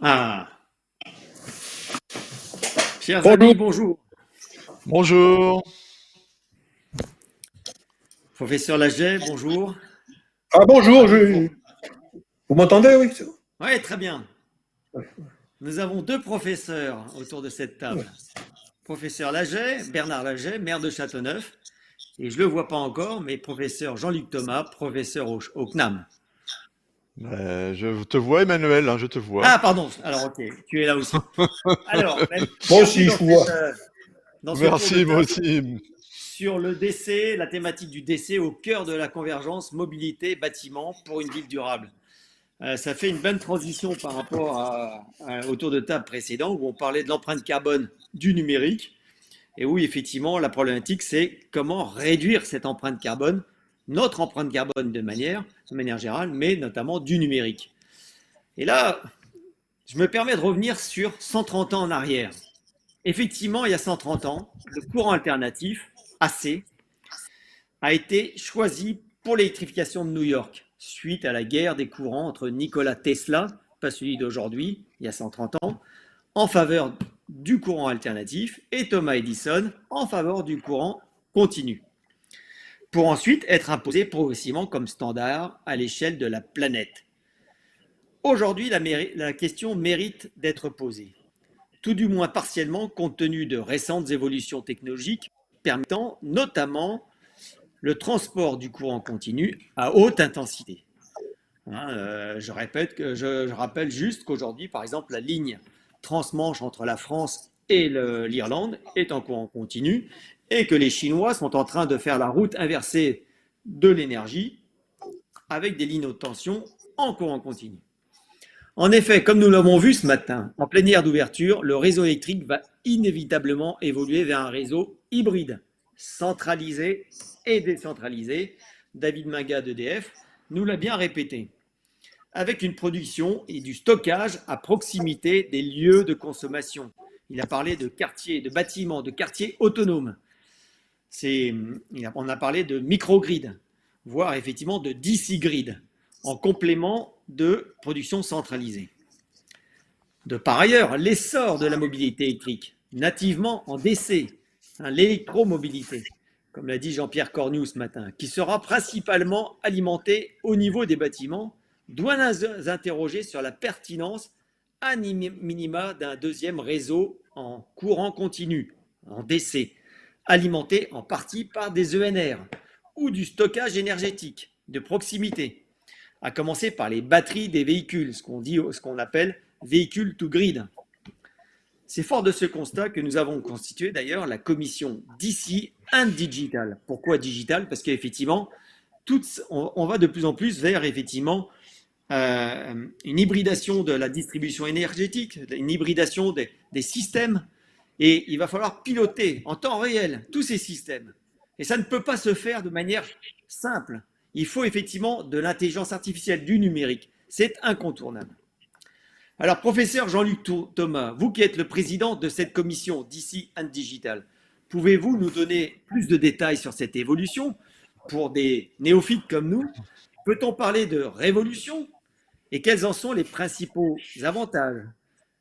Ah, chers Bonjour. amis, bonjour. Bonjour. Professeur Laget, bonjour. Ah bonjour, Ravi de vous. vous m'entendez, oui? Oui, très bien. Nous avons deux professeurs autour de cette table. Professeur Laget, Bernard Laget, maire de Châteauneuf, et je ne le vois pas encore, mais professeur Jean-Luc Thomas, professeur au CNAM. Je te vois, Emmanuel, hein, je te vois. Ah, pardon. Alors, ok, tu es là aussi. Alors, Moi bienvenue aussi, je vous vois. dans ce tour de Merci, moi table aussi. sur le décès, la thématique du décès au cœur de la convergence mobilité-bâtiment pour une ville durable. Ça fait une bonne transition par rapport au tour de table précédent où on parlait de l'empreinte carbone du numérique et où effectivement la problématique c'est comment réduire cette empreinte carbone, notre empreinte carbone de manière générale, mais notamment du numérique. Et là, je me permets de revenir sur 130 ans en arrière. Effectivement, il y a 130 ans, le courant alternatif, AC, a été choisi pour l'électrification de New York, suite à la guerre des courants entre Nikola Tesla, pas celui d'aujourd'hui, il y a 130 ans, en faveur du courant alternatif, et Thomas Edison en faveur du courant continu, pour ensuite être imposé progressivement comme standard à l'échelle de la planète. Aujourd'hui, la question mérite d'être posée, tout du moins partiellement compte tenu de récentes évolutions technologiques permettant notamment le transport du courant continu à haute intensité. Je rappelle juste qu'aujourd'hui, par exemple, la ligne transmanche entre la France et l'Irlande est en courant continu et que les Chinois sont en train de faire la route inversée de l'énergie avec des lignes haute tension en courant continu. En effet, comme nous l'avons vu ce matin, en plénière d'ouverture, le réseau électrique va inévitablement évoluer vers un réseau hybride, centralisé et décentralisé. David Minga d'EDF nous l'a bien répété, avec une production et du stockage à proximité des lieux de consommation. Il a parlé de quartiers, de bâtiments, de quartiers autonomes. On a parlé de microgrid, voire effectivement de DC grid, en complément de production centralisée. Par ailleurs, l'essor de la mobilité électrique, nativement en DC, l'électromobilité, comme l'a dit Jean-Pierre Cornu ce matin, qui sera principalement alimentée au niveau des bâtiments, doit nous interroger sur la pertinence à minima d'un deuxième réseau en courant continu, en DC, alimenté en partie par des ENR ou du stockage énergétique de proximité, à commencer par les batteries des véhicules, ce qu'on appelle véhicules to grid. C'est fort de ce constat que nous avons constitué d'ailleurs la commission DC and Digital. Pourquoi digital? Parce qu'effectivement, on va de plus en plus vers effectivement une hybridation de la distribution énergétique, une hybridation des systèmes, et il va falloir piloter en temps réel tous ces systèmes. Et ça ne peut pas se faire de manière simple. Il faut effectivement de l'intelligence artificielle, du numérique. C'est incontournable. Alors, professeur Jean-Luc Thomas, vous qui êtes le président de cette commission DC and Digital, pouvez-vous nous donner plus de détails sur cette évolution? Pour des néophytes comme nous, peut-on parler de révolution? Et quels en sont les principaux avantages?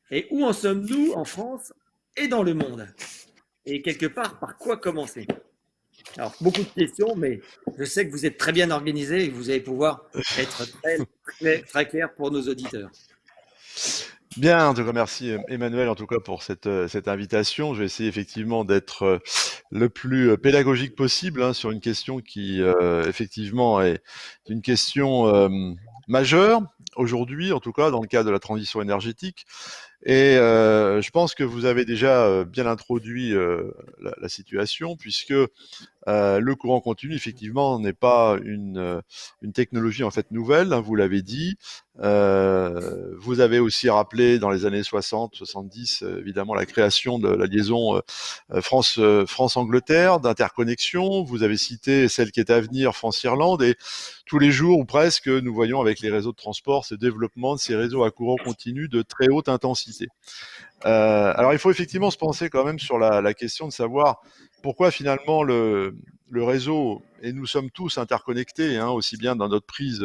Et où en sommes-nous en France et dans le monde? Et quelque part, par quoi commencer? Alors, beaucoup de questions, mais je sais que vous êtes très bien organisé et que vous allez pouvoir être très clair pour nos auditeurs. Bien, en tout cas, merci Emmanuel en tout cas pour cette invitation. Je vais essayer effectivement d'être le plus pédagogique possible sur une question qui effectivement est une question majeure aujourd'hui, en tout cas dans le cadre de la transition énergétique. Et je pense que vous avez déjà bien introduit la situation, puisque le courant continu, effectivement, n'est pas une technologie en fait nouvelle, vous l'avez dit. Vous avez aussi rappelé dans les années 60, 70, évidemment, la création de la liaison France-Angleterre, d'interconnexion. Vous avez cité celle qui est à venir, France-Irlande, et tous les jours ou presque, nous voyons avec les réseaux de transport ce développement de ces réseaux à courant continu de très haute intensité. Alors, il faut effectivement se penser quand même sur la question de savoir pourquoi finalement le réseau, et nous sommes tous interconnectés, aussi bien dans notre prise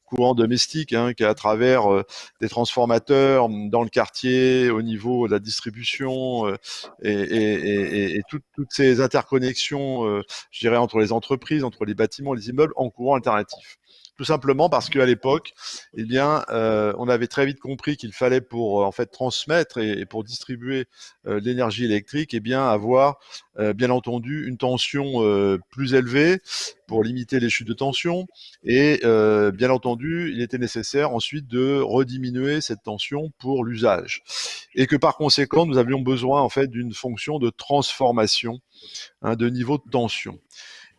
courant domestique qu'à travers des transformateurs dans le quartier, au niveau de la distribution et toutes ces interconnexions, je dirais, entre les entreprises, entre les bâtiments, les immeubles en courant alternatif. Tout simplement parce qu'à l'époque, eh bien, on avait très vite compris qu'il fallait pour en fait transmettre et pour distribuer l'énergie électrique, eh bien, avoir bien entendu une tension plus élevée pour limiter les chutes de tension. Et bien entendu, il était nécessaire ensuite de rediminuer cette tension pour l'usage. Et que par conséquent, nous avions besoin en fait d'une fonction de transformation de niveau de tension.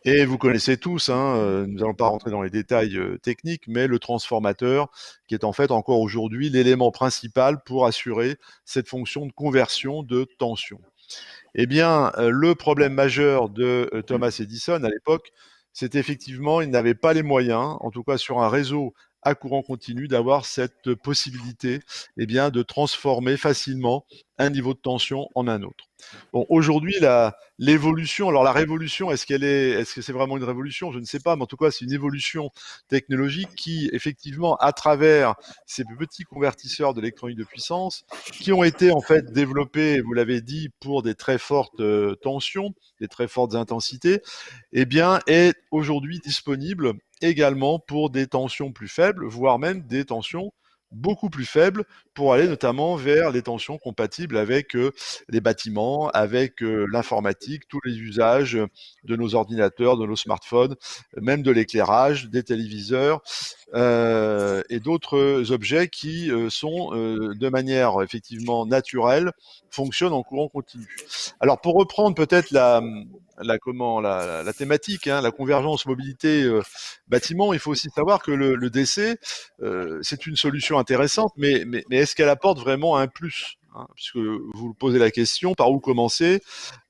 Et vous connaissez tous, nous n'allons pas rentrer dans les détails techniques, mais le transformateur qui est en fait encore aujourd'hui l'élément principal pour assurer cette fonction de conversion de tension. Eh bien, le problème majeur de Thomas Edison à l'époque, c'est effectivement il n'avait pas les moyens, en tout cas sur un réseau à courant continu, d'avoir cette possibilité de transformer facilement un niveau de tension en un autre. Bon, aujourd'hui, l'évolution, alors la révolution, est-ce que c'est vraiment une révolution? Je ne sais pas, mais en tout cas, c'est une évolution technologique qui, effectivement, à travers ces petits convertisseurs d'électronique de puissance, qui ont été en fait développés, vous l'avez dit, pour des très fortes tensions, des très fortes intensités, est aujourd'hui disponible également pour des tensions plus faibles, voire même des tensions beaucoup plus faible pour aller notamment vers les tensions compatibles avec les bâtiments, avec l'informatique, tous les usages de nos ordinateurs, de nos smartphones, même de l'éclairage, des téléviseurs et d'autres objets qui sont de manière effectivement naturelle, fonctionnent en courant continu. Alors pour reprendre peut-être la thématique, hein, la convergence mobilité bâtiment, il faut aussi savoir que le DC, c'est une solution intéressante, mais est-ce qu'elle apporte vraiment un plus, hein, puisque vous posez la question, par où commencer?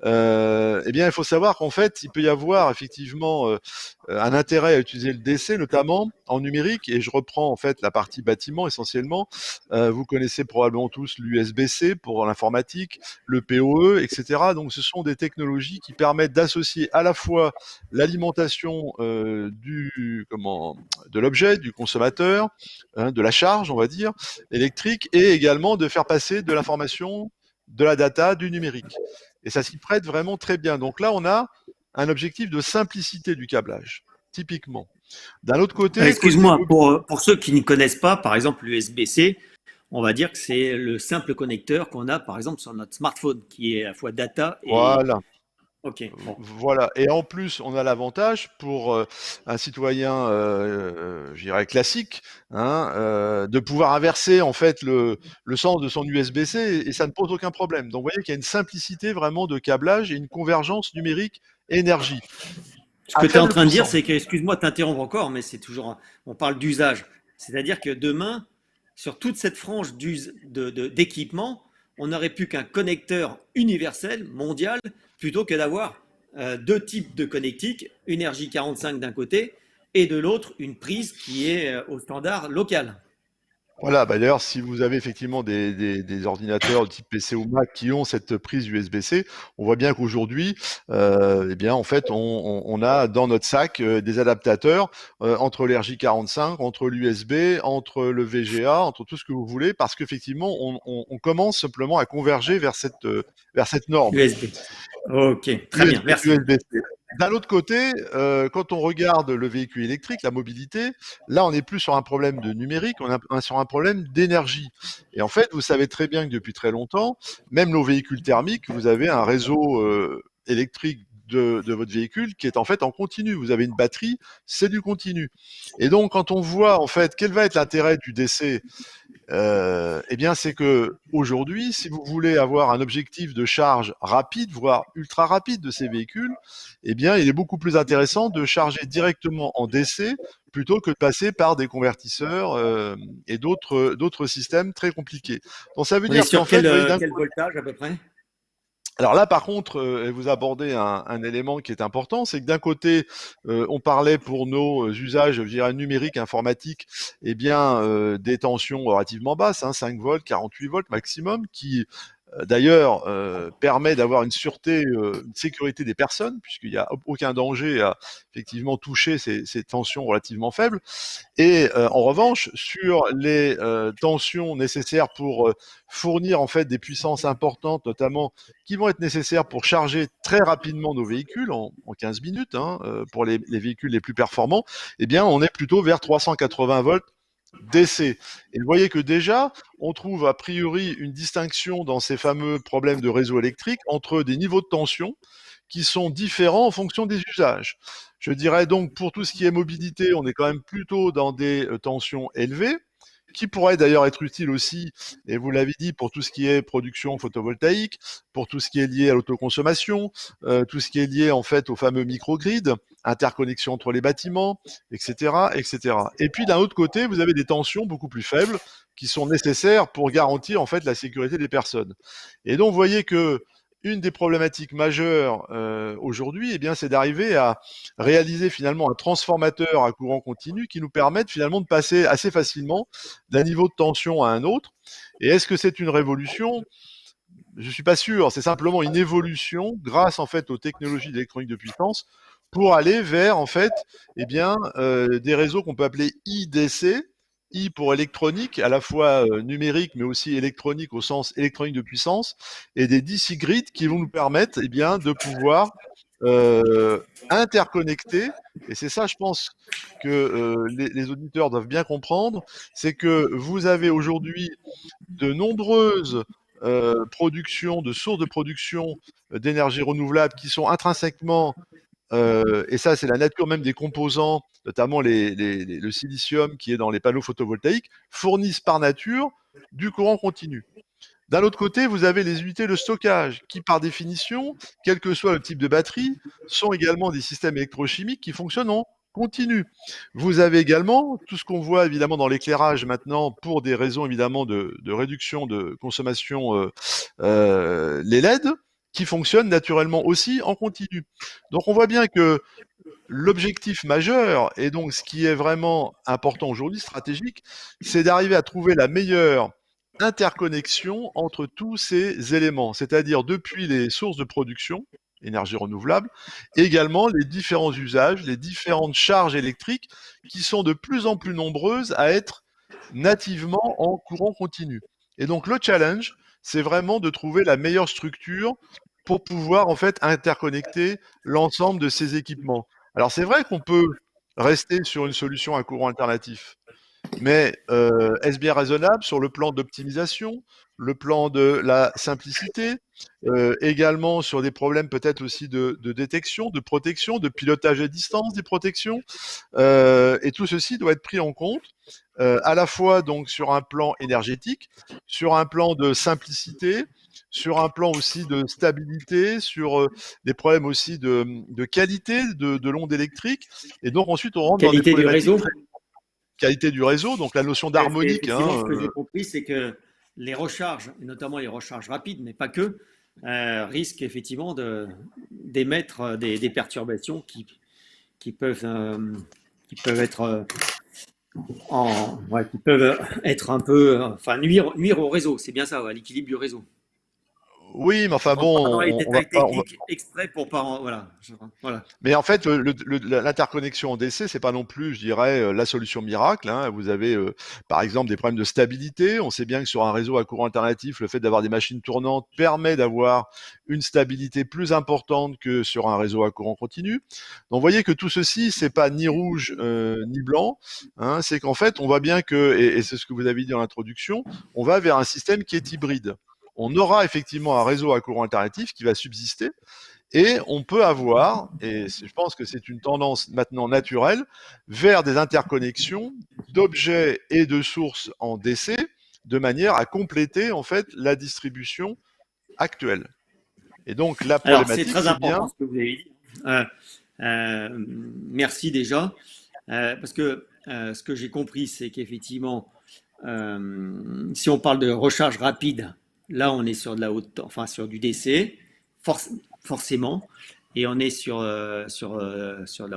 Eh bien, il faut savoir qu'en fait, il peut y avoir effectivement un intérêt à utiliser le DC, notamment en numérique, et je reprends en fait la partie bâtiment essentiellement. Vous connaissez probablement tous l'USB-C pour l'informatique, le PoE, etc. Donc, ce sont des technologies qui permettent d'associer à la fois l'alimentation de l'objet, du consommateur, hein, de la charge, on va dire, électrique, et également de faire passer de l'information, de la data, du numérique. Et ça s'y prête vraiment très bien. Donc là, on a un objectif de simplicité du câblage, typiquement. D'un autre côté, Excuse-moi, pour ceux qui ne connaissent pas, par exemple, l'USB-C, on va dire que c'est le simple connecteur qu'on a, par exemple, sur notre smartphone, qui est à la fois data et… Voilà. Ok. Bon. Voilà. Et en plus, on a l'avantage pour un citoyen, je dirais classique, hein, de pouvoir inverser en fait le sens de son USB-C et ça ne pose aucun problème. Donc, vous voyez qu'il y a une simplicité vraiment de câblage et une convergence numérique énergie. Ce que tu es en train de dire, c'est que, excuse-moi de t'interrompre encore, mais c'est toujours, on parle d'usage. C'est-à-dire que demain, sur toute cette frange d'équipement, on n'aurait plus qu'un connecteur universel, mondial, plutôt que d'avoir deux types de connectiques, une RJ45 d'un côté et de l'autre une prise qui est au standard local. Voilà, bah d'ailleurs, si vous avez effectivement des ordinateurs de type PC ou Mac qui ont cette prise USB-C, on voit bien qu'aujourd'hui, eh bien, en fait, on a dans notre sac des adaptateurs entre l'RJ45, entre l'USB, entre le VGA, entre tout ce que vous voulez, parce qu'effectivement, on commence simplement à converger vers cette norme. USB. Ok, très bien, merci. USB-C. D'un autre côté, quand on regarde le véhicule électrique, la mobilité, là, on n'est plus sur un problème de numérique, on est sur un problème d'énergie. Et en fait, vous savez très bien que depuis très longtemps, même nos véhicules thermiques, vous avez un réseau électrique de votre véhicule qui est en fait en continu. Vous avez une batterie, c'est du continu. Et donc, quand on voit en fait quel va être l'intérêt du DC, eh bien, c'est que aujourd'hui, si vous voulez avoir un objectif de charge rapide, voire ultra rapide de ces véhicules, eh bien, il est beaucoup plus intéressant de charger directement en DC plutôt que de passer par des convertisseurs et d'autres systèmes très compliqués. Donc, ça veut On est dire sur qu'en fait, quel voltage à peu près? alors là, par contre, vous abordez un élément qui est important, c'est que d'un côté, on parlait pour nos usages, je dirais, numériques, informatiques, eh bien, des tensions relativement basses, hein, 5 volts, 48 volts maximum, qui d'ailleurs permet d'avoir une sûreté, une sécurité des personnes, puisqu'il n'y a aucun danger à effectivement toucher ces tensions relativement faibles. Et en revanche, sur les tensions nécessaires pour fournir en fait des puissances importantes, notamment qui vont être nécessaires pour charger très rapidement nos véhicules en 15 minutes, hein, pour les véhicules les plus performants, eh bien, on est plutôt vers 380 volts DC. Et vous voyez que déjà, on trouve a priori une distinction dans ces fameux problèmes de réseau électrique entre des niveaux de tension qui sont différents en fonction des usages. Je dirais donc pour tout ce qui est mobilité, on est quand même plutôt dans des tensions élevées, qui pourrait d'ailleurs être utile aussi, et vous l'avez dit, pour tout ce qui est production photovoltaïque, pour tout ce qui est lié à l'autoconsommation, tout ce qui est lié en fait au fameux microgrid, interconnexion entre les bâtiments, etc., etc. Et puis d'un autre côté, vous avez des tensions beaucoup plus faibles qui sont nécessaires pour garantir en fait la sécurité des personnes. Et donc vous voyez que une des problématiques majeures aujourd'hui, eh bien, c'est d'arriver à réaliser finalement un transformateur à courant continu qui nous permette finalement de passer assez facilement d'un niveau de tension à un autre. Et est-ce que c'est une révolution? Je ne suis pas sûr. C'est simplement une évolution grâce en fait aux technologies d'électronique de puissance pour aller vers en fait, eh bien, des réseaux qu'on peut appeler IDC. I pour électronique, à la fois numérique, mais aussi électronique au sens électronique de puissance, et des DC grids qui vont nous permettre eh bien, de pouvoir interconnecter Et c'est ça, je pense, que les auditeurs doivent bien comprendre, c'est que vous avez aujourd'hui de nombreuses productions, de sources de production d'énergie renouvelable qui sont intrinsèquement, et ça c'est la nature même des composants, notamment le silicium qui est dans les panneaux photovoltaïques, fournissent par nature du courant continu. D'un autre côté, vous avez les unités de stockage qui, par définition, quel que soit le type de batterie, sont également des systèmes électrochimiques qui fonctionnent en continu. Vous avez également tout ce qu'on voit évidemment dans l'éclairage maintenant pour des raisons évidemment de réduction de consommation, les LED, qui fonctionnent naturellement aussi en continu. Donc on voit bien que l'objectif majeur, et donc ce qui est vraiment important aujourd'hui, stratégique, c'est d'arriver à trouver la meilleure interconnexion entre tous ces éléments, c'est-à-dire depuis les sources de production, énergie renouvelable, également les différents usages, les différentes charges électriques qui sont de plus en plus nombreuses à être nativement en courant continu. Et donc le challenge, c'est vraiment de trouver la meilleure structure pour pouvoir en fait interconnecter l'ensemble de ces équipements. Alors c'est vrai qu'on peut rester sur une solution à courant alternatif, mais est-ce bien raisonnable sur le plan d'optimisation, le plan de la simplicité, également sur des problèmes peut-être aussi de détection, de protection, de pilotage à distance des protections, et tout ceci doit être pris en compte, à la fois donc sur un plan énergétique, sur un plan de simplicité, sur un plan aussi de stabilité, sur des problèmes aussi de qualité de l'onde électrique, et donc ensuite on rentre dans des Qualité du problématiques réseau. qualité du réseau, donc la notion d'harmonique. Effectivement, ce que j'ai compris, c'est que les recharges, et notamment les recharges rapides, mais pas que, risquent effectivement d'émettre des perturbations qui peuvent, qui peuvent être qui peuvent être un peu, enfin nuire au réseau. C'est bien ça, à l'équilibre du réseau. Oui, mais enfin Je rentre bon, pas dans les on va détails pas, techniques exprès pour pas, voilà, voilà. mais en fait, l'interconnexion en DC, c'est pas non plus, je dirais, la solution miracle, hein. Vous avez, par exemple, des problèmes de stabilité. On sait bien que sur un réseau à courant alternatif, le fait d'avoir des machines tournantes permet d'avoir une stabilité plus importante que sur un réseau à courant continu. Donc, vous voyez que tout ceci, c'est pas ni rouge ni blanc, hein. C'est qu'en fait, on voit bien que, et c'est ce que vous avez dit dans l'introduction, on va vers un système qui est hybride. On aura effectivement un réseau à courant alternatif qui va subsister, et on peut avoir, et je pense que c'est une tendance maintenant naturelle, vers des interconnexions d'objets et de sources en DC, de manière à compléter en fait la distribution actuelle. Et donc la Alors, c'est problématique, très c'est bien. important ce que vous avez dit. Euh, merci déjà, parce que ce que j'ai compris, c'est qu'effectivement, si on parle de recharge rapide, là, on est sur de la haute, enfin sur du DC, forcément, et on est sur la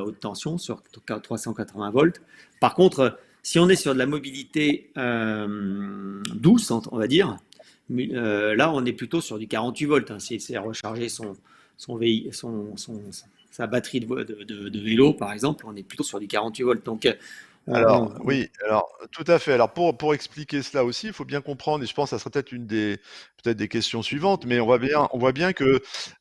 haute tension, sur 380 volts. Par contre, si on est sur de la mobilité douce, on va dire, là, on est plutôt sur du 48 volts. Hein, c'est recharger sa batterie de vélo, par exemple, on est plutôt sur du 48 volts. Donc, Alors, oui, alors tout à fait. Alors pour expliquer cela aussi, il faut bien comprendre, et je pense que ça serait peut-être des questions suivantes, mais on voit bien que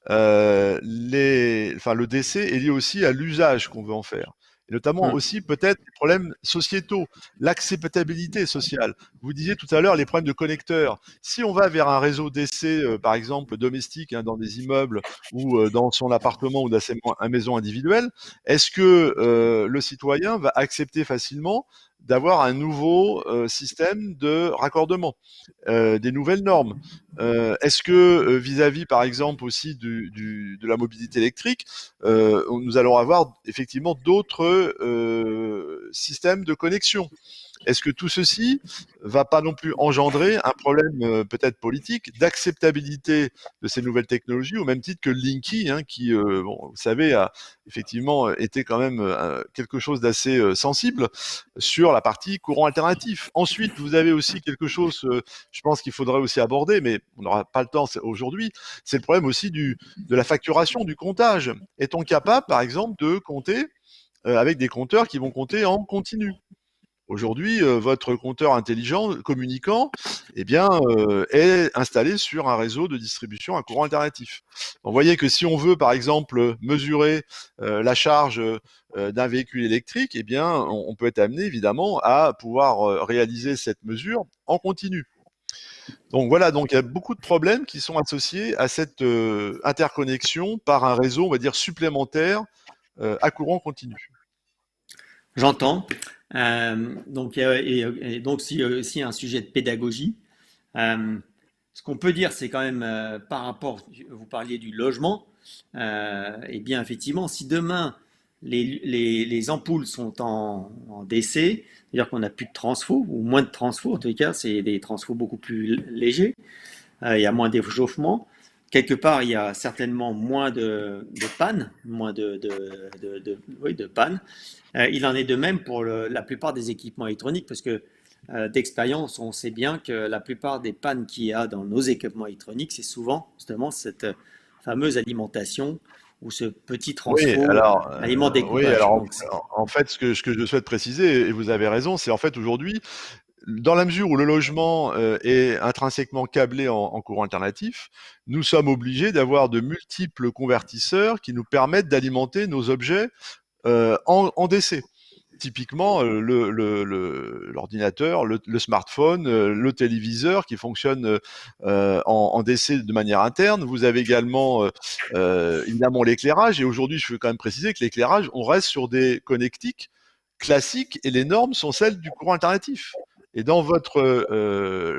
le décès est lié aussi à l'usage qu'on veut en faire. Et notamment aussi peut-être des problèmes sociétaux, l'acceptabilité sociale. Vous disiez tout à l'heure les problèmes de connecteurs. Si on va vers un réseau d'essai, par exemple domestique, hein, dans des immeubles ou dans son appartement ou dans sa maison individuelle, est-ce que le citoyen va accepter facilement d'avoir un nouveau système de raccordement, des nouvelles normes? Est-ce que vis-à-vis, par exemple, aussi de la mobilité électrique, nous allons avoir effectivement d'autres systèmes de connexion? Est-ce que tout ceci va pas non plus engendrer un problème peut-être politique d'acceptabilité de ces nouvelles technologies, au même titre que Linky, hein, qui, bon, vous savez, a effectivement été quand même quelque chose d'assez sensible sur la partie courant alternatif. Ensuite, vous avez aussi quelque chose, je pense qu'il faudrait aussi aborder, mais on n'aura pas le temps aujourd'hui, c'est le problème aussi de la facturation, du comptage. Est-on capable, par exemple, de compter avec des compteurs qui vont compter en continu? Aujourd'hui, votre compteur intelligent communicant, eh bien, est installé sur un réseau de distribution à courant alternatif. Donc, vous voyez que si on veut, par exemple, mesurer la charge d'un véhicule électrique, eh bien, on peut être amené évidemment à pouvoir réaliser cette mesure en continu. Donc voilà, donc il y a beaucoup de problèmes qui sont associés à cette interconnexion par un réseau, on va dire, supplémentaire à courant continu. J'entends. Donc, et donc, si, aussi un sujet de pédagogie. Euh, Ce qu'on peut dire, c'est quand même par rapport, vous parliez du logement, et bien effectivement, si demain les ampoules sont en DC, c'est-à-dire qu'on n'a plus de transfo, ou moins de transfo, en tout cas, c'est des transfos beaucoup plus légers, il y a moins d'échauffement. Quelque part, il y a certainement moins de pannes, moins oui, de pannes. Il en est de même pour la plupart des équipements électroniques, parce que d'expérience, on sait bien que la plupart des pannes qu'il y a dans nos équipements électroniques, c'est souvent justement cette fameuse alimentation ou ce petit Oui, transfo, alors, aliment oui, découpage. alors Donc, en fait, ce que je souhaite préciser, et vous avez raison, c'est en fait aujourd'hui, dans la mesure où le logement est intrinsèquement câblé en courant alternatif, nous sommes obligés d'avoir de multiples convertisseurs qui nous permettent d'alimenter nos objets en DC. Typiquement, l'ordinateur, le smartphone, le téléviseur qui fonctionne en DC de manière interne. Vous avez également évidemment l'éclairage. Et aujourd'hui, je veux quand même préciser que l'éclairage, on reste sur des connectiques classiques et les normes sont celles du courant alternatif. Et dans votre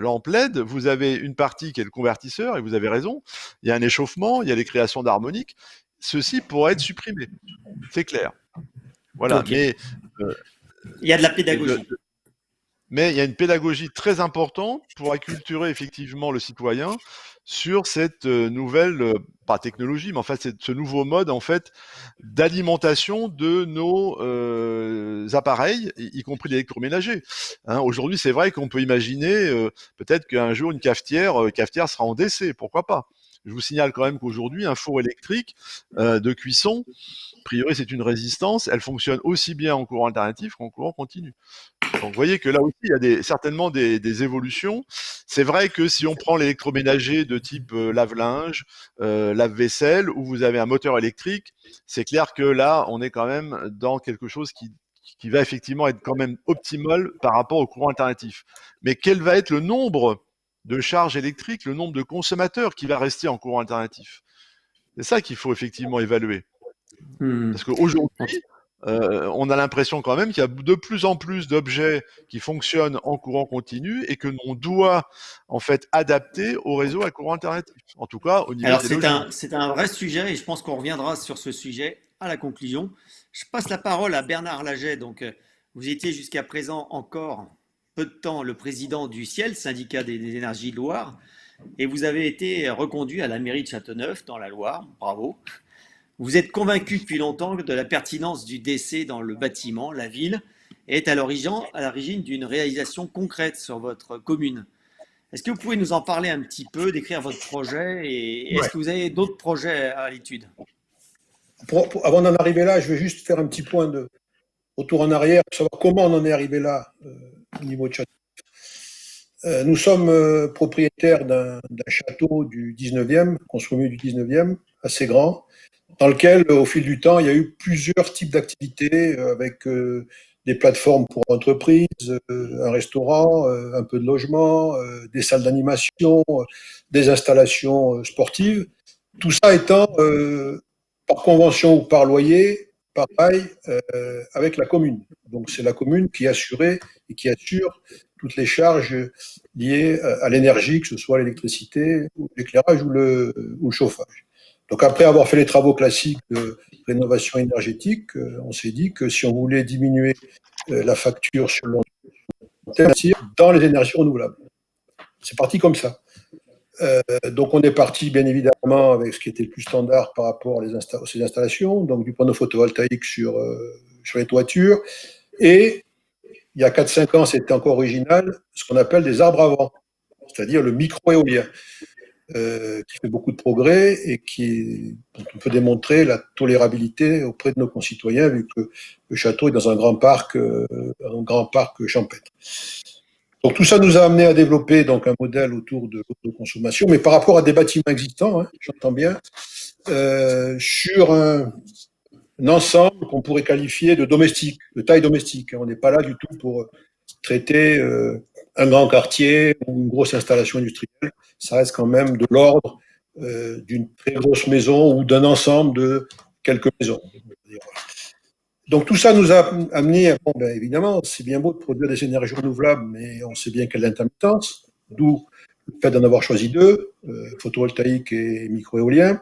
lampe LED, vous avez une partie qui est le convertisseur, et vous avez raison, il y a un échauffement, il y a les créations d'harmoniques. Ceci pourrait être supprimé, c'est clair. Voilà, ok. mais Il y a de la pédagogie. mais il y a une pédagogie très importante pour acculturer effectivement le citoyen sur cette nouvelle, pas technologie, mais en fait, ce nouveau mode en fait d'alimentation de nos appareils, y compris l'électroménager. Hein, aujourd'hui, c'est vrai qu'on peut imaginer peut-être qu'un jour une cafetière sera en DC, pourquoi pas. Je vous signale quand même qu'aujourd'hui, un four électrique de cuisson, a priori, c'est une résistance, elle fonctionne aussi bien en courant alternatif qu'en courant continu. Donc, vous voyez que là aussi, il y a certainement des évolutions. C'est vrai que si on prend l'électroménager de type lave-linge, lave-vaisselle, où vous avez un moteur électrique, c'est clair que là, on est quand même dans quelque chose qui va effectivement être quand même optimal par rapport au courant alternatif. Mais quel va être le nombre de charges électriques, le nombre de consommateurs qui va rester en courant alternatif? C'est ça qu'il faut effectivement évaluer. Hmm. Parce qu'aujourd'hui, on a l'impression quand même qu'il y a de plus en plus d'objets qui fonctionnent en courant continu et que l'on doit en fait adapter au réseau à courant alternatif. En tout cas, au niveau Alors des logements. c'est un vrai sujet et je pense qu'on reviendra sur ce sujet à la conclusion. Je passe la parole à Bernard Laget. Donc, vous étiez jusqu'à présent encore peu de temps le président du Ciel, syndicat des énergies de Loire, et vous avez été reconduit à la mairie de Châteauneuf dans la Loire. Bravo. Vous êtes convaincu depuis longtemps de la pertinence du décès dans le bâtiment, la ville, et est à l'origine d'une réalisation concrète sur votre commune. Est-ce que vous pouvez nous en parler un petit peu, décrire votre projet et est-ce Ouais. que vous avez d'autres projets à l'étude? Avant d'en arriver là, je vais juste faire un petit point de retour en arrière pour savoir comment on en est arrivé là au niveau de Château. Nous sommes propriétaires d'un château du 19e, construit au milieu du 19e, assez grand, dans lequel, au fil du temps, il y a eu plusieurs types d'activités avec des plateformes pour entreprises, un restaurant, un peu de logement, des salles d'animation, des installations sportives. Tout ça étant par convention ou par loyer, pareil, avec la commune. Donc c'est la commune qui assurait et qui assure toutes les charges liées à l'énergie, que ce soit l'électricité, l'éclairage ou le chauffage. Donc après avoir fait les travaux classiques de rénovation énergétique, on s'est dit que si on voulait diminuer la facture sur le long terme, dans les énergies renouvelables. C'est parti comme ça. Donc on est parti bien évidemment avec ce qui était le plus standard par rapport à ces installations, donc du panneau photovoltaïque sur les toitures. Et il y a 4-5 ans, c'était encore original, ce qu'on appelle des arbres à vent, c'est-à-dire le micro-éolien. qui fait beaucoup de progrès et dont on peut démontrer la tolérabilité auprès de nos concitoyens, vu que le château est dans un grand parc champêtre. Donc tout ça nous a amené à développer donc un modèle autour de l'autoconsommation, mais par rapport à des bâtiments existants, hein, j'entends bien, sur un ensemble qu'on pourrait qualifier de domestique, de taille domestique. On n'est pas là du tout pour traiter un grand quartier ou une grosse installation industrielle. Ça reste quand même de l'ordre d'une très grosse maison ou d'un ensemble de quelques maisons. Donc tout ça nous a amené, bon, ben, évidemment, c'est bien beau de produire des énergies renouvelables, mais on sait bien quelle intermittence, d'où le fait d'en avoir choisi deux, photovoltaïque et micro-éolien.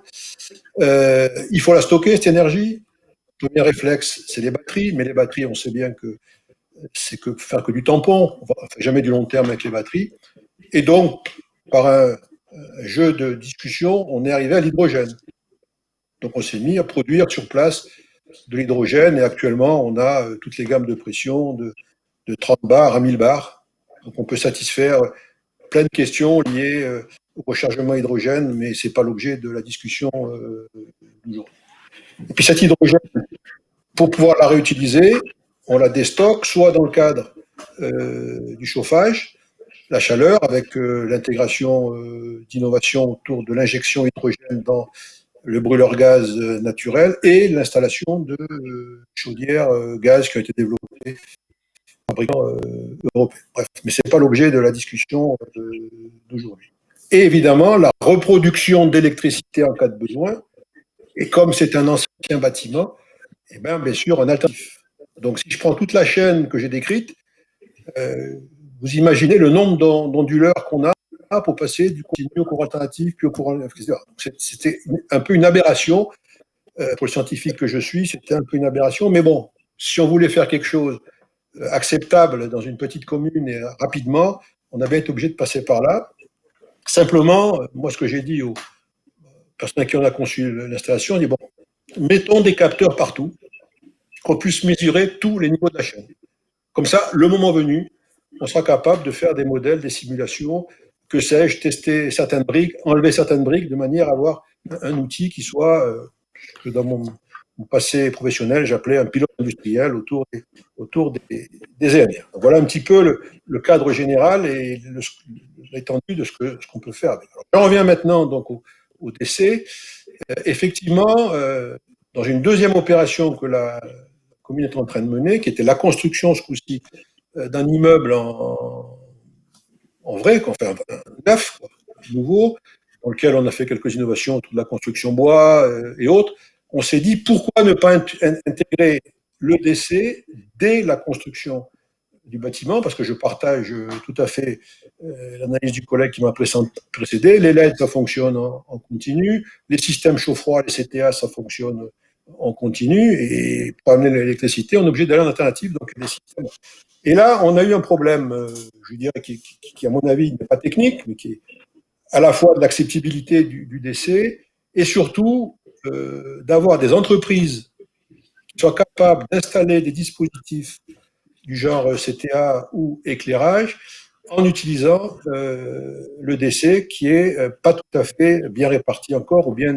Il faut la stocker, cette énergie. Le premier réflexe, c'est les batteries, mais les batteries, on sait bien que c'est que faire que du tampon, on ne fait jamais du long terme avec les batteries. Et donc, par un jeu de discussion, on est arrivé à l'hydrogène. Donc on s'est mis à produire sur place de l'hydrogène et actuellement on a toutes les gammes de pression de 30 bars à 1000 bars. Donc on peut satisfaire plein de questions liées au rechargement hydrogène, mais ce n'est pas l'objet de la discussion d'aujourd'hui. Et puis cet hydrogène, pour pouvoir la réutiliser, on la déstocke soit dans le cadre du chauffage, la chaleur, avec l'intégration d'innovations autour de l'injection hydrogène dans le brûleur gaz naturel et l'installation de chaudières gaz qui ont été développées par fabricants européens. Bref, mais ce n'est pas l'objet de la discussion d'aujourd'hui. Et évidemment, la reproduction d'électricité en cas de besoin, et comme c'est un ancien bâtiment, eh bien sûr, un alternatif. Donc si je prends toute la chaîne que j'ai décrite, vous imaginez le nombre d'onduleurs qu'on a pour passer du continu au courant alternatif, puis au courant, etc. C'était un peu une aberration. Pour le scientifique que je suis, c'était un peu une aberration. Mais bon, si on voulait faire quelque chose acceptable dans une petite commune et rapidement, on avait été obligé de passer par là. Simplement, moi, ce que j'ai dit aux personnes qui ont conçu l'installation, on dit, bon, mettons des capteurs partout, qu'on puisse mesurer tous les niveaux de la chaîne. Comme ça, le moment venu, on sera capable de faire des modèles, des simulations, que sais-je, tester certaines briques, enlever certaines briques, de manière à avoir un outil qui soit, que dans mon passé professionnel, j'appelais un pilote industriel autour des éoliennes. Voilà un petit peu le cadre général et l'étendue de ce qu'on peut faire avec. Alors, j'en reviens maintenant donc au décès. Effectivement, dans une deuxième opération que la commune est en train de mener, qui était la construction ce coup-ci d'un immeuble en vrai, enfin, un neuf, nouveau, dans lequel on a fait quelques innovations autour de la construction bois et autres, on s'est dit pourquoi ne pas intégrer le décès dès la construction du bâtiment, parce que je partage tout à fait l'analyse du collègue qui m'a précédé. Les LED, ça fonctionne en continu. Les systèmes chaud-froid, les CTA, ça fonctionne en continu. Et pour amener l'électricité, on est obligé d'aller en alternative, donc les systèmes. Et là, on a eu un problème, je dirais, qui à mon avis, n'est pas technique, mais qui est à la fois de l'acceptabilité du décès et surtout d'avoir des entreprises qui soient capables d'installer des dispositifs du genre CTA ou éclairage en utilisant le décès qui est pas tout à fait bien réparti encore ou bien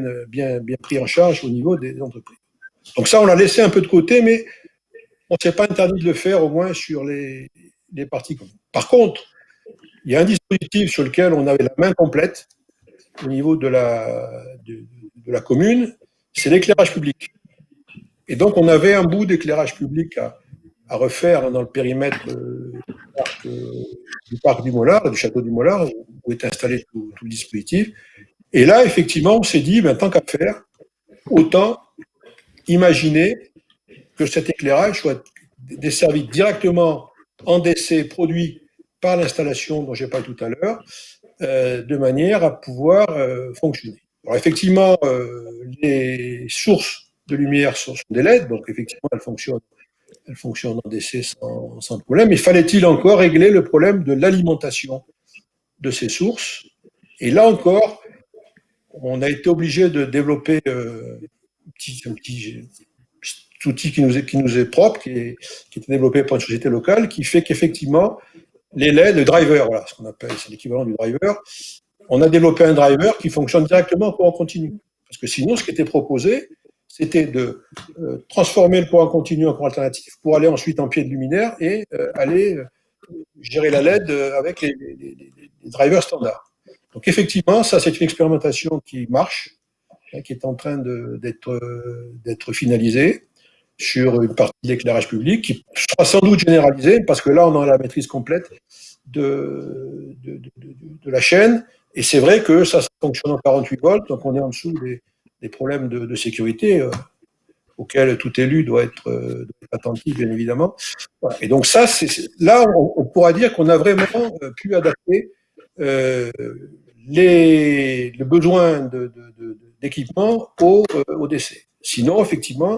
pris en charge au niveau des entreprises. Donc ça, on l'a laissé un peu de côté, mais on ne s'est pas interdit de le faire au moins sur les parties communes. Par contre, il y a un dispositif sur lequel on avait la main complète au niveau de la commune, c'est l'éclairage public. Et donc, on avait un bout d'éclairage public à refaire dans le périmètre du parc du Mollard, du château du Mollard, où est installé tout le dispositif. Et là, effectivement, on s'est dit, ben, tant qu'à faire, autant imaginer que cet éclairage soit desservi directement en décès produit par l'installation dont j'ai parlé tout à l'heure, de manière à pouvoir fonctionner. Alors effectivement, les sources de lumière sont des LED, donc effectivement elles fonctionnent en DC sans problème, mais fallait-il encore régler le problème de l'alimentation de ces sources? Et là encore, on a été obligé de développer un petit outil qui nous est propre, qui est développé par une société locale, qui fait qu'effectivement, les LED, le driver, voilà, ce qu'on appelle, c'est l'équivalent du driver, on a développé un driver qui fonctionne directement en courant continu. Parce que sinon, ce qui était proposé, c'était de transformer le courant continu en courant alternatif pour aller ensuite en pied de luminaire et aller gérer la LED avec les drivers standards. Donc effectivement, ça c'est une expérimentation qui marche, hein, qui est en train d'être finalisée sur une partie de l'éclairage public, qui sera sans doute généralisée, parce que là on a la maîtrise complète de la chaîne, et c'est vrai que ça fonctionne en 48 volts, donc on est en dessous des problèmes de sécurité auxquels tout élu doit être attentif, bien évidemment. Voilà. Et donc ça, là, on pourra dire qu'on a vraiment pu adapter le besoin d'équipement au décès. Sinon, effectivement,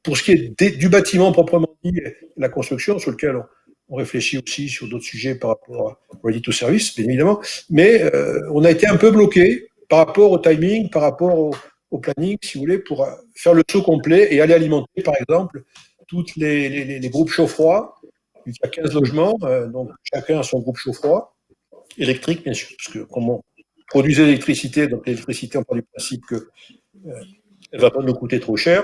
pour ce qui est du bâtiment proprement dit, la construction, sur lequel on réfléchit aussi sur d'autres sujets par rapport à Ready to Service, bien évidemment, mais on a été un peu bloqué par rapport au timing, par rapport au planning, si vous voulez, pour faire le saut complet et aller alimenter, par exemple, tous les groupes chaud-froid. Il y a 15 logements, donc chacun a son groupe chaud-froid, électrique, bien sûr, parce que comme on produisait l'électricité, donc l'électricité, on part du principe qu'elle ne va pas nous coûter trop cher,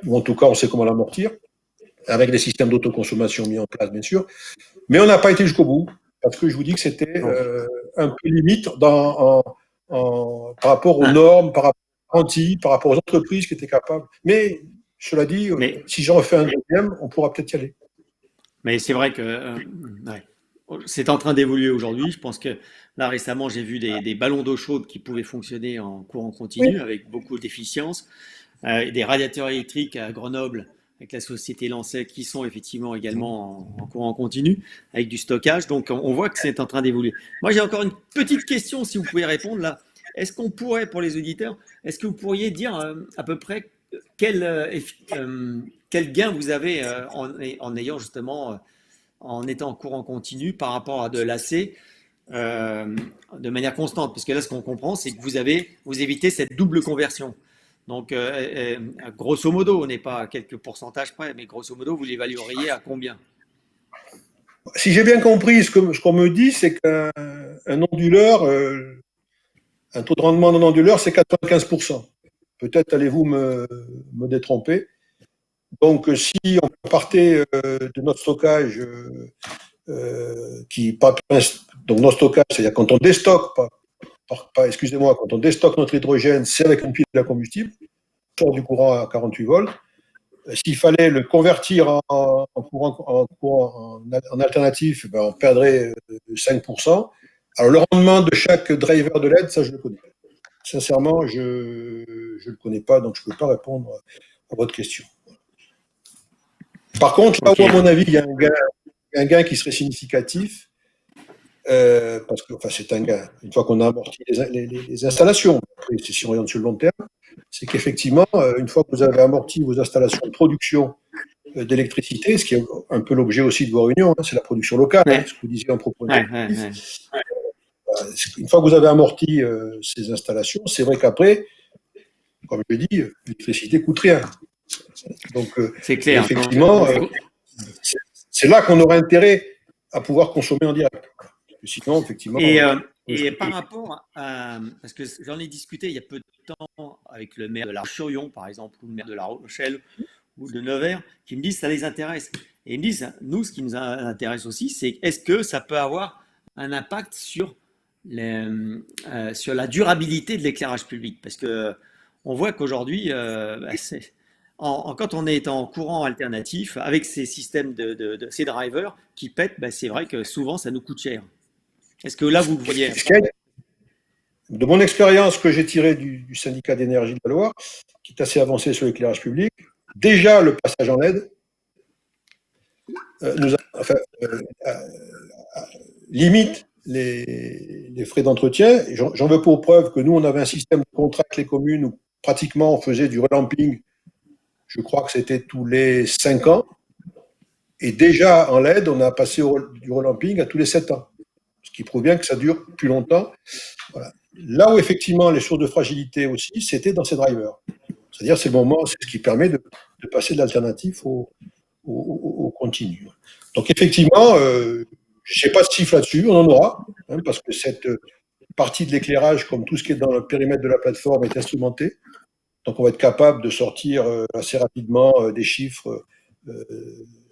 ou en tout cas, on sait comment l'amortir, avec des systèmes d'autoconsommation mis en place, bien sûr. Mais on n'a pas été jusqu'au bout, parce que je vous dis que c'était un peu limite par rapport aux normes, par rapport par rapport aux entreprises qui étaient capables. Mais, cela dit, si j'en refais un deuxième, on pourra peut-être y aller. Mais c'est vrai que c'est en train d'évoluer aujourd'hui. Je pense que là, récemment, j'ai vu des ballons d'eau chaude qui pouvaient fonctionner en courant continu avec beaucoup d'efficience. Des radiateurs électriques à Grenoble avec la société Lancet qui sont effectivement également en courant continu avec du stockage. Donc, on voit que c'est en train d'évoluer. Moi, j'ai encore une petite question, si vous pouvez répondre là. Est-ce qu'on pourrait, pour les auditeurs, est-ce que vous pourriez dire à peu près quel gain vous avez en ayant justement, en étant en courant continu par rapport à de l'AC de manière constante? Parce que là, ce qu'on comprend, c'est que vous évitez cette double conversion. Donc, grosso modo, on n'est pas à quelques pourcentages près, mais grosso modo, vous l'évalueriez à combien? Si j'ai bien compris, ce qu'on me dit, c'est qu'un onduleur, un taux de rendement d'un onduleur, c'est 95%. Peut-être allez-vous me détromper. Donc, si on partait de notre stockage, donc notre stockage, c'est-à-dire quand on déstocke, excusez-moi, quand on déstocke notre hydrogène, c'est avec une pile à combustible, sort du courant à 48 volts. S'il fallait le convertir en alternatif, ben on perdrait 5%. Alors, le rendement de chaque driver de LED, ça, je le connais. Sincèrement, je ne le connais pas, donc je ne peux pas répondre à votre question. Par contre, là où, à mon avis, il y a un gain qui serait significatif, parce que c'est un gain, une fois qu'on a amorti les installations, si on regarde sur le long terme, c'est qu'effectivement, une fois que vous avez amorti vos installations de production d'électricité, ce qui est un peu l'objet aussi de vos réunions, c'est la production locale, ce que vous disiez en propos. Une fois que vous avez amorti ces installations, c'est vrai qu'après, comme je l'ai dit, l'électricité coûte rien. Donc, c'est clair. Effectivement, c'est là qu'on aurait intérêt à pouvoir consommer en direct. Sinon, effectivement. Et par rapport à. Parce que j'en ai discuté il y a peu de temps avec le maire de La Roche-sur-Yon, par exemple, ou le maire de La Rochelle ou de Nevers, qui me disent que ça les intéresse. Et ils me disent, nous, ce qui nous intéresse aussi, c'est est-ce que ça peut avoir un impact sur la durabilité de l'éclairage public? Parce que on voit qu'aujourd'hui, quand on est en courant alternatif, avec ces systèmes ces drivers qui pètent, c'est vrai que souvent, ça nous coûte cher. Est-ce que là, vous le voyez? De mon expérience que j'ai tirée du syndicat d'énergie de la Loire, qui est assez avancé sur l'éclairage public, déjà le passage en LED limite les frais d'entretien. J'en veux pour preuve que nous, on avait un système de contrat avec les communes où pratiquement on faisait du relamping, je crois que c'était tous les 5 ans. Et déjà en LED, on a passé du relamping à tous les 7 ans. Ce qui prouve bien que ça dure plus longtemps. Voilà. Là où effectivement les sources de fragilité aussi, c'était dans ces drivers. C'est-à-dire c'est le moment, c'est ce qui permet de passer de l'alternatif au continu. Donc effectivement, je ne sais pas de chiffre là-dessus, on en aura, parce que partie de l'éclairage, comme tout ce qui est dans le périmètre de la plateforme, est instrumenté. Donc, on va être capable de sortir assez rapidement des chiffres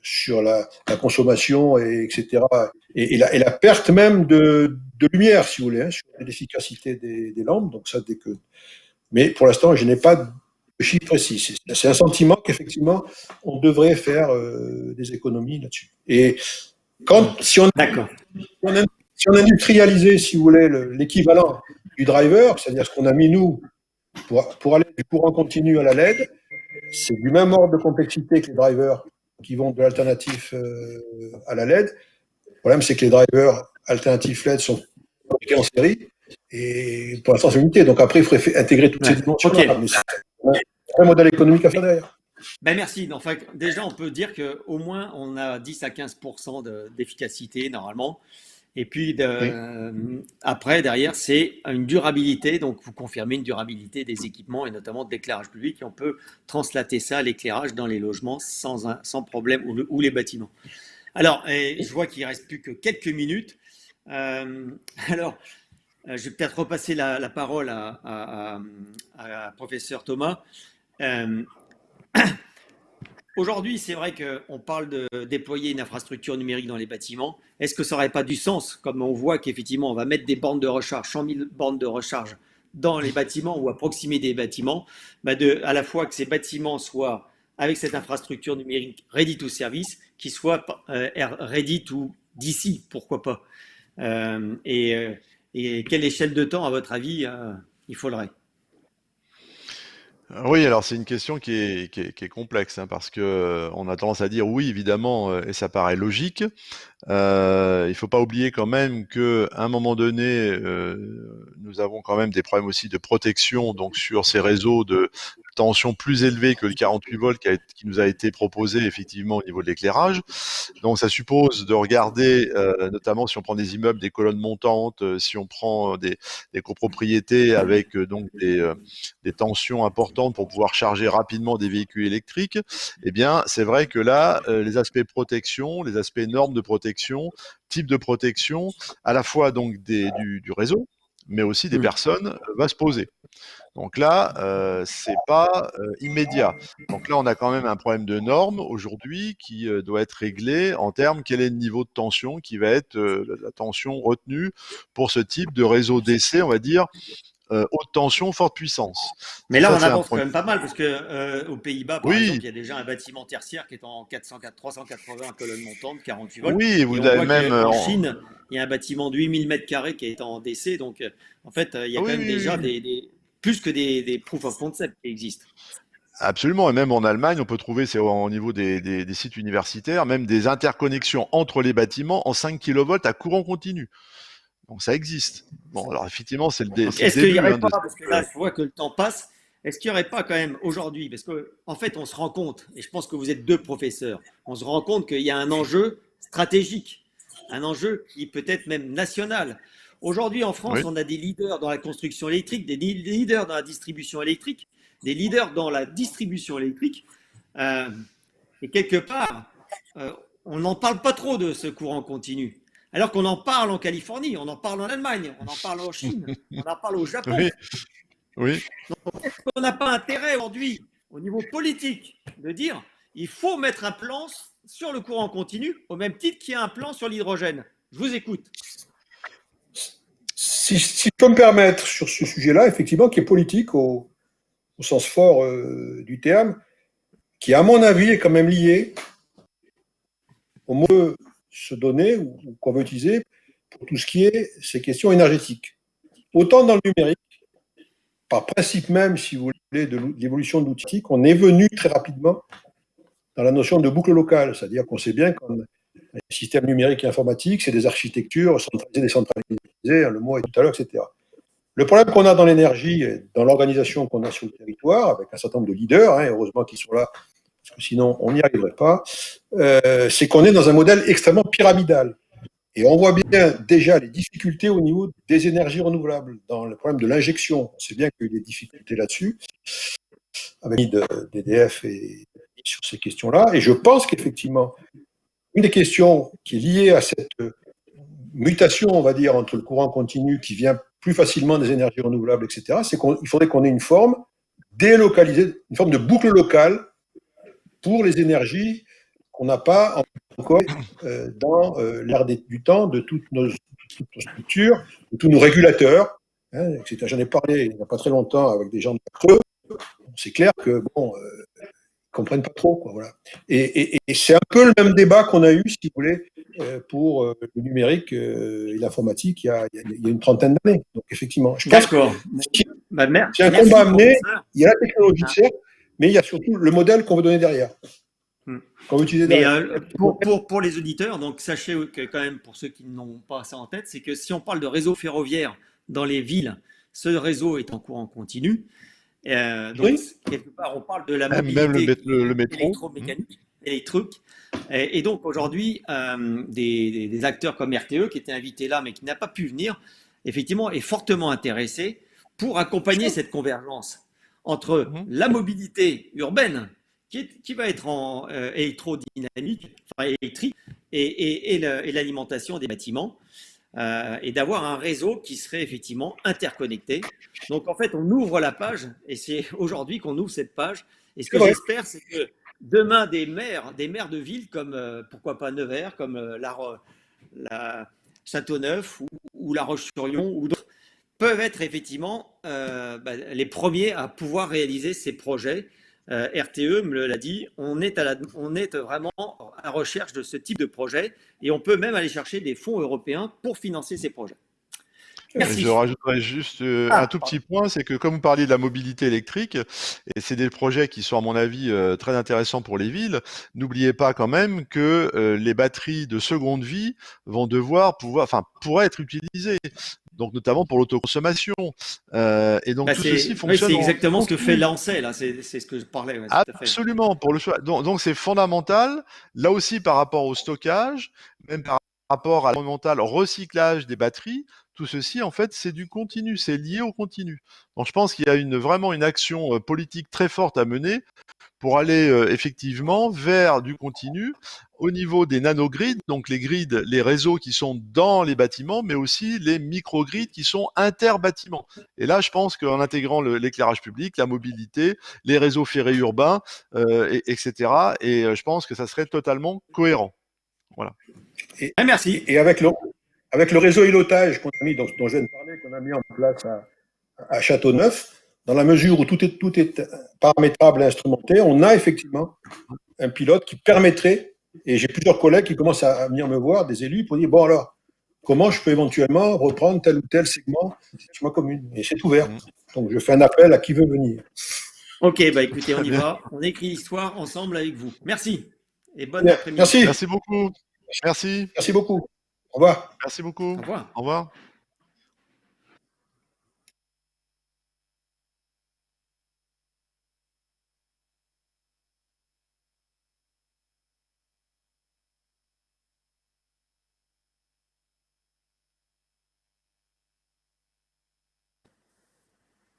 sur la consommation, etc. Et la perte même de lumière, si vous voulez, hein, sur l'efficacité des lampes. Donc, ça, dès que. Mais pour l'instant, je n'ai pas de chiffre précis. C'est un sentiment qu'effectivement, on devrait faire des économies là-dessus. Et si on industrialisait, si vous voulez, l'équivalent du driver, c'est-à-dire ce qu'on a mis nous pour aller du courant continu à la LED, c'est du même ordre de complexité que les drivers qui vont de l'alternatif à la LED. Le problème, c'est que les drivers alternatifs LED sont fabriqués en série et pour l'instant, c'est limité. Donc après, il faudrait intégrer toutes ces dimensions-là. Mais c'est un modèle économique à faire derrière. Ben merci. Enfin, déjà, on peut dire qu'au moins, on a 10 à 15% d'efficacité normalement. Et puis après, derrière, c'est une durabilité. Donc, vous confirmez une durabilité des équipements et notamment de l'éclairage public. Et on peut translater ça à l'éclairage dans les logements sans problème ou les bâtiments. Alors, je vois qu'il ne reste plus que quelques minutes. Alors, je vais peut-être repasser la parole à professeur Thomas. Aujourd'hui, c'est vrai qu'on parle de déployer une infrastructure numérique dans les bâtiments. Est-ce que ça n'aurait pas du sens, comme on voit qu'effectivement, on va mettre des bornes de recharge, 100 000 bornes de recharge dans les bâtiments ou à proximité des bâtiments, à la fois que ces bâtiments soient, avec cette infrastructure numérique, ready to service, qu'ils soient ready to d'ici, pourquoi pas. Et quelle échelle de temps, à votre avis, il faudrait? Oui, alors c'est une question qui est complexe, hein, parce que on a tendance à dire oui, évidemment, et ça paraît logique. Il faut pas oublier quand même que à un moment donné, nous avons quand même des problèmes aussi de protection, donc sur ces réseaux de tension plus élevée que le 48 volts qui nous a été proposé effectivement au niveau de l'éclairage. Donc ça suppose de regarder, notamment si on prend des immeubles, des colonnes montantes, si on prend des copropriétés avec donc des tensions importantes pour pouvoir charger rapidement des véhicules électriques. Eh bien, c'est vrai que là, les aspects protection, les aspects normes de protection, type de protection, à la fois donc du réseau, mais aussi des personnes, va se poser. Donc là, c'est pas immédiat. Donc là, on a quand même un problème de normes aujourd'hui qui doit être réglé en termes quel est le niveau de tension qui va être la tension retenue pour ce type de réseau d'essai, on va dire haute tension, forte puissance. Mais là, on avance quand même pas mal parce que aux Pays-Bas, par exemple, il y a déjà un bâtiment tertiaire qui est en 380 colonnes montantes, 48 volts. Oui, vous et on avez voit même qu'en Chine, il y a un bâtiment de 8000 mètres carrés qui est en DC. Donc, en fait, il y a quand même déjà plus que des proof of concept qui existent. Absolument, et même en Allemagne, on peut trouver, c'est au niveau des sites universitaires, même des interconnexions entre les bâtiments en 5 kV à courant continu. Donc ça existe. Bon, alors effectivement, c'est le début. Est-ce qu'il n'y aurait pas, parce que là, je vois que le temps passe, est-ce qu'il n'y aurait pas quand même aujourd'hui, parce qu'en fait, on se rend compte, et je pense que vous êtes deux professeurs, on se rend compte qu'il y a un enjeu stratégique, un enjeu qui peut être même national. Aujourd'hui, en France, on a des leaders dans la construction électrique, des leaders dans la distribution électrique, des leaders dans la distribution électrique, et quelque part, on n'en parle pas trop de ce courant continu. Alors qu'on en parle en Californie, on en parle en Allemagne, on en parle en Chine, on en parle au Japon. Oui. Donc, est-ce qu'on n'a pas intérêt aujourd'hui, au niveau politique, de dire il faut mettre un plan sur le courant continu, au même titre qu'il y a un plan sur l'hydrogène? Je vous écoute. Si je peux me permettre sur ce sujet-là, effectivement, qui est politique au sens fort du terme, qui, à mon avis, est quand même lié au mot se donner ou qu'on veut utiliser pour tout ce qui est ces questions énergétiques. Autant dans le numérique, par principe même, si vous voulez, de l'évolution de l'outil, qu'on est venu très rapidement dans la notion de boucle locale, c'est-à-dire qu'on sait bien qu'un système numérique et informatique, c'est des architectures centralisées, décentralisées, le mot est tout à l'heure, etc. Le problème qu'on a dans l'énergie, dans l'organisation qu'on a sur le territoire, avec un certain nombre de leaders, heureusement qu'ils sont là, parce que sinon on n'y arriverait pas, c'est qu'on est dans un modèle extrêmement pyramidal. Et on voit bien déjà les difficultés au niveau des énergies renouvelables, dans le problème de l'injection. On sait bien qu'il y a eu des difficultés là-dessus, avec d'EDF et sur ces questions-là. Et je pense qu'effectivement, une des questions qui est liée à cette mutation, on va dire, entre le courant continu qui vient plus facilement des énergies renouvelables, etc., c'est qu'il faudrait qu'on ait une forme délocalisée, une forme de boucle locale pour les énergies qu'on n'a pas encore dans l'ère du temps de toutes nos structures, de tous nos régulateurs. Hein, etc. J'en ai parlé il n'y a pas très longtemps avec des gens de la Creux. C'est clair que bon, ils comprennent pas trop, quoi, voilà. Et c'est un peu le même débat qu'on a eu, si vous voulez, pour le numérique et l'informatique il y a une trentaine d'années. Donc effectivement, je pense que c'est un combat à mener. Il y a la technologie, certes, mais il y a surtout le modèle qu'on veut donner derrière. Mais pour les auditeurs, donc sachez que quand même, pour ceux qui n'ont pas ça en tête, c'est que si on parle de réseau ferroviaire dans les villes, ce réseau est en courant continu. Donc, oui. Quelque part, on parle de la mobilité même le métro électromécanique, électrique. Et donc, aujourd'hui, des acteurs comme RTE, qui était invité là, mais qui n'a pas pu venir, effectivement, est fortement intéressé pour accompagner cette convergence entre la mobilité urbaine, qui va être en électrodynamique, enfin électrique, et l'alimentation des bâtiments. Et d'avoir un réseau qui serait effectivement interconnecté. Donc en fait, on ouvre la page et c'est aujourd'hui qu'on ouvre cette page. Et ce que j'espère, c'est que demain, des maires de villes comme, pourquoi pas Nevers, comme la Châteauneuf ou La Roche-sur-Yon ou d'autres, peuvent être effectivement les premiers à pouvoir réaliser ces projets. RTE me l'a dit, on est vraiment à la recherche de ce type de projet et on peut même aller chercher des fonds européens pour financer ces projets. Merci. Je rajouterais juste un tout petit point, c'est que comme vous parliez de la mobilité électrique, et c'est des projets qui sont à mon avis très intéressants pour les villes, n'oubliez pas quand même que les batteries de seconde vie vont pourraient être utilisées. Donc notamment pour l'autoconsommation. Et donc tout ceci fonctionne. Oui, c'est exactement ce que fait l'ANCE, là, c'est ce que je parlais. Ouais, absolument, pour le choix. Donc c'est fondamental, là aussi par rapport au stockage, même par rapport à l'environnemental recyclage des batteries, tout ceci en fait c'est du continu, c'est lié au continu. Donc je pense qu'il y a vraiment une action politique très forte à mener pour aller effectivement vers du continu au niveau des nanogrids, donc les grids, les réseaux qui sont dans les bâtiments, mais aussi les microgrids qui sont interbâtiments. Et là, je pense qu'en intégrant l'éclairage public, la mobilité, les réseaux ferrés urbains, etc., et je pense que ça serait totalement cohérent. Voilà. Merci. Et avec le réseau îlotage qu'on a mis, dont je viens de parler, qu'on a mis en place à Châteauneuf, dans la mesure où tout est paramétrable et instrumenté, on a effectivement un pilote qui permettrait, et j'ai plusieurs collègues qui commencent à venir me voir, des élus, pour dire, bon alors, comment je peux éventuellement reprendre tel ou tel segment sur ma commune? Et c'est ouvert. Donc je fais un appel à qui veut venir. Ok, bah écoutez, on y va. On écrit l'histoire ensemble avec vous. Merci. Et bonne après-midi. Merci. Merci beaucoup. Merci. Merci beaucoup. Au revoir. Merci beaucoup. Au revoir. Au revoir.